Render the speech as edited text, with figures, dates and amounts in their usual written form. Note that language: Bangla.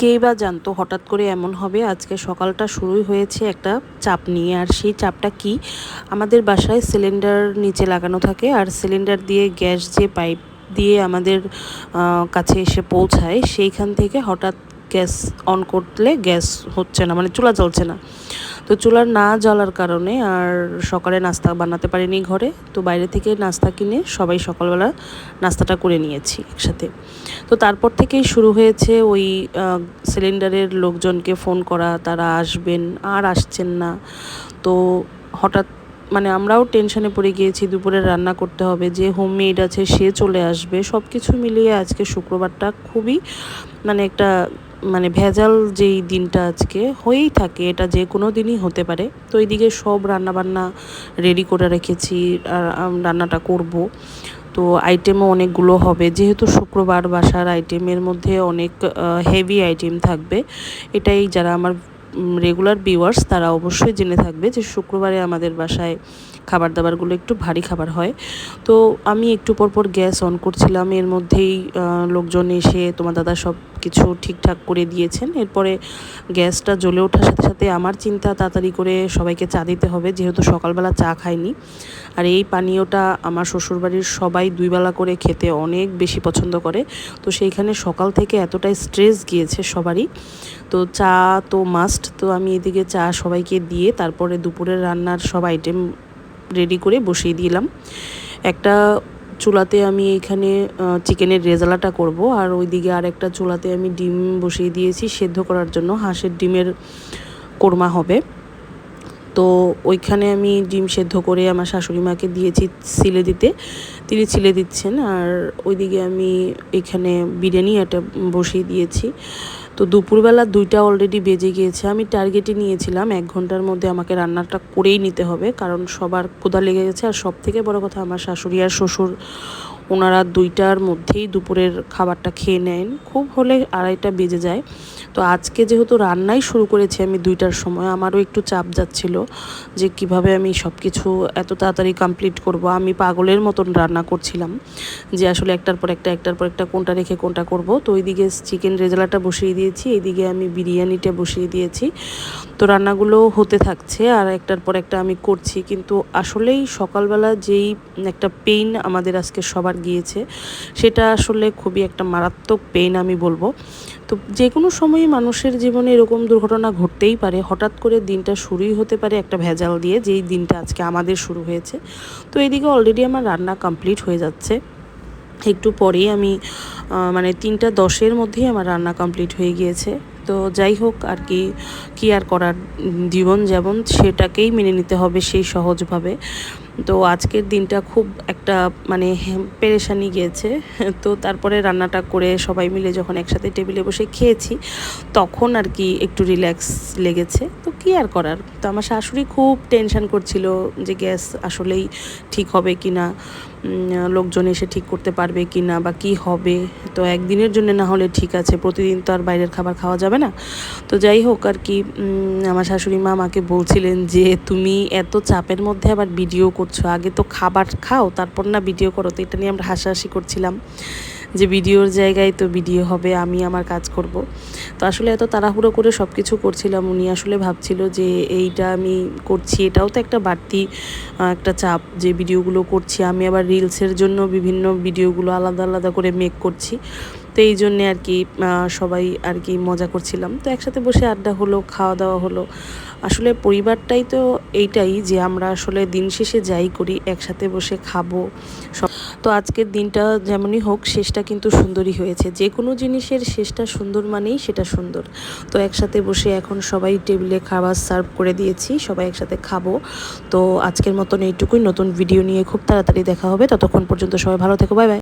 কেই বা জানতো হঠাৎ করে এমন হবে। আজকে সকালটা শুরুই হয়েছে একটা চাপ নিয়ে। আর সেই চাপটা কি, আমাদের বাসায় সিলিন্ডার নিচে লাগানো থাকে, আর সিলিন্ডার দিয়ে গ্যাস যে পাইপ দিয়ে আমাদের কাছে এসে পৌঁছায়, সেইখান থেকে হঠাৎ গ্যাস অন করলে গ্যাস হচ্ছে না, মানে চুলা জ্বলছে না। তো চুলার না জ্বলার কারণে আর সকালে নাস্তা বানাতে পারিনি ঘরে। তো বাইরে থেকে নাস্তা কিনে সবাই সকালবেলা নাস্তাটা করে নিয়েছি একসাথে। তো তারপর থেকেই শুরু হয়েছে ওই সিলিন্ডারের লোকজনকে ফোন করা, তারা আসবেন, আর আসছেন না। তো হঠাৎ মানে আমরাও টেনশনে পড়ে গিয়েছি, দুপুরে রান্না করতে হবে, যে হোমমেড আছে সে চলে আসবে। সব কিছু মিলিয়ে আজকে শুক্রবারটা খুবই মানে একটা মানে ভেজাল যেই দিনটা আজকে হয়েই থাকে, এটা যে কোনো দিনই হতে পারে। তো এইদিকে সব রান্নাবান্না রেডি করে রেখেছি, আর রান্নাটা করব। তো আইটেমও অনেকগুলো হবে, যেহেতু শুক্রবার বাসার আইটেমের মধ্যে অনেক হেভি আইটেম থাকবে। এটাই যারা আমার রেগুলার ভিউয়ার্স তারা অবশ্যই জেনে থাকবে যে শুক্রবারে আমাদের বাসায় খাবার দাবারগুলো একটু ভারী খাবার হয়। তো আমি একটু পরপর গ্যাস অন করছিলাম, এর মধ্যেই লোকজন এসে তোমার দাদা সব কিছু ঠিকঠাক করে দিয়েছেন। এরপরে গ্যাসটা জ্বলে ওঠার সাথে সাথে আমার চিন্তা তাড়াতাড়ি করে সবাইকে চা দিতে হবে, যেহেতু সকালবেলা চা খাইনি। আর এই পানীয়টা আমার শ্বশুরবাড়ির সবাই 2 বেলা করে খেতে অনেক বেশি পছন্দ করে। তো সেইখানে সকাল থেকে এতটাই স্ট্রেস গিয়েছে সবারই, তো চা তো মাস্ট। তো আমি এদিকে চা সবাইকে দিয়ে তারপরে দুপুরের রান্নার সব আইটেম রেডি করে বসিয়ে দিলাম। একটা চুলাতে আমি এখানে চিকেনের রেজালাটা করব, আর ওইদিকে আর একটা চুলাতে আমি ডিম বসিয়ে দিয়েছি সেদ্ধ করার জন্য। হাঁসের ডিমের কোরমা হবে। তো ওইখানে আমি ডিম সেদ্ধ করে আমার শাশুড়ি মাকে দিয়েছি ছিলে দিতে, তিনি ছিলে দিচ্ছেন। আর ওইদিকে আমি এখানে বিরিয়ানি একটা বসিয়ে দিয়েছি। তো দুপুরবেলা 2টা অলরেডি বেজে গিয়েছে। আমি টার্গেটে নিয়েছিলাম 1 ঘন্টার মধ্যে আমাকে রান্নাটা করেই নিতে হবে, কারণ সবার ক্ষুধা লেগে গেছে। আর সব থেকে বড় কথা, আমার শাশুড়ি আর শ্বশুর ওনারা 2টার মধ্যেই দুপুরের খাবারটা খেয়ে নেন, খুব হলে 2:30টা বেজে যায়। তো আজকে যেহেতু রান্নাই শুরু করেছি আমি 2টার সময়, আমারও একটু চাপ যাচ্ছিল যে কিভাবে আমি সব কিছু এত তাড়াতাড়ি কমপ্লিট করব। আমি পাগলের মতন রান্না করছিলাম যে আসলে একটার পর একটা কোনটা রেখে কোনটা করব। তো ওইদিকে চিকেন রেজালাটা বসিয়ে দিয়েছি, এইদিকে আমি বিরিয়ানিটা বসিয়ে দিয়েছি। তো রান্নাগুলো হতে থাকছে আর একটার পর একটা আমি করছি। কিন্তু আসলেই সকালবেলা যেই একটা পেইন আমাদের আজকে সবার গিয়েছে, সেটা আসলে খুবই একটা মারাত্মক পেইন আমি বলবো। তো যে কোনো সময়ই মানুষের জীবনে এরকম দুর্ঘটনা ঘটতেই পারে। হঠাৎ করে দিনটা শুরুই হতে পারে একটা ভেজাল দিয়ে, যেই দিনটা আজকে আমাদের শুরু হয়েছে। তো এদিকে অলরেডি আমার রান্না কমপ্লিট হয়ে যাচ্ছে। একটু পরেই আমি মানে 3:10-এর মধ্যেই আমার রান্না কমপ্লিট হয়ে গিয়েছে। তো যাই হোক আর কি আর করার, জীবন যেমন সেটাকেই মেনে নিতে হবে সেই সহজভাবে। তো আজকের দিনটা খুব একটা মানে পেরেশানি গিয়েছে। তো তারপরে রান্নাটা করে সবাই মিলে যখন একসাথে টেবিলে বসে খেয়েছি, তখন আর কি একটু রিল্যাক্স লেগেছে। তো কি আর করার। তো আমার শাশুড়ি খুব টেনশন করছিল যে গ্যাস আসলেই ঠিক হবে কি না, লোকজন এসে ঠিক করতে পারবে কি না, বা কি হবে। তো একদিনের জন্য না হলে ঠিক আছে, প্রতিদিন তো আর বাইরের খাবার খাওয়া যাবে না। তো যাই হোক আর কি, আমার শাশুড়ি মা আমাকে বলছিলেন যে তুমি এত চাপের মধ্যে আবার ভিডিও করছো, আগে তো খাবার খাও তারপর না ভিডিও করো। তো এটা নিয়ে আমরা হাসাহাসি করছিলাম যে ভিডিওর জায়গায় তো ভিডিও হবে, আমি আমার কাজ করব। তো আসলে এত তাড়াহুড়ো করে সব কিছু করছিলাম, উনি আসলে ভাবছিল যে এইটা আমি করছি এটাও তো একটা বাড়তি একটা চাপ, যে ভিডিওগুলো করছি আমি, আবার রিলসের জন্য বিভিন্ন ভিডিওগুলো আলাদা আলাদা করে মেক করছি। তো এই জন্যে আর কি সবাই আর কি মজা করছিলাম। তো একসাথে বসে আড্ডা হলো, খাওয়া দাওয়া হলো। আসলে পরিবারটাই তো এইটাই, যে আমরা আসলে দিন শেষে যাই করি একসাথে বসে খাবো সব। তো আজকের দিনটা যেমনই হোক, শেষটা কিন্তু সুন্দরই হয়েছে। যে কোনো জিনিসের শেষটা সুন্দর মানেই সেটা সুন্দর। তো একসাথে বসে এখন সবাই টেবিলে খাবার সার্ভ করে দিয়েছি, সবাই একসাথে খাবো। তো আজকের মতন এইটুকুই। নতুন ভিডিও নিয়ে খুব তাড়াতাড়ি দেখা হবে, ততক্ষণ পর্যন্ত সবাই ভালো থেকো, বাই বাই।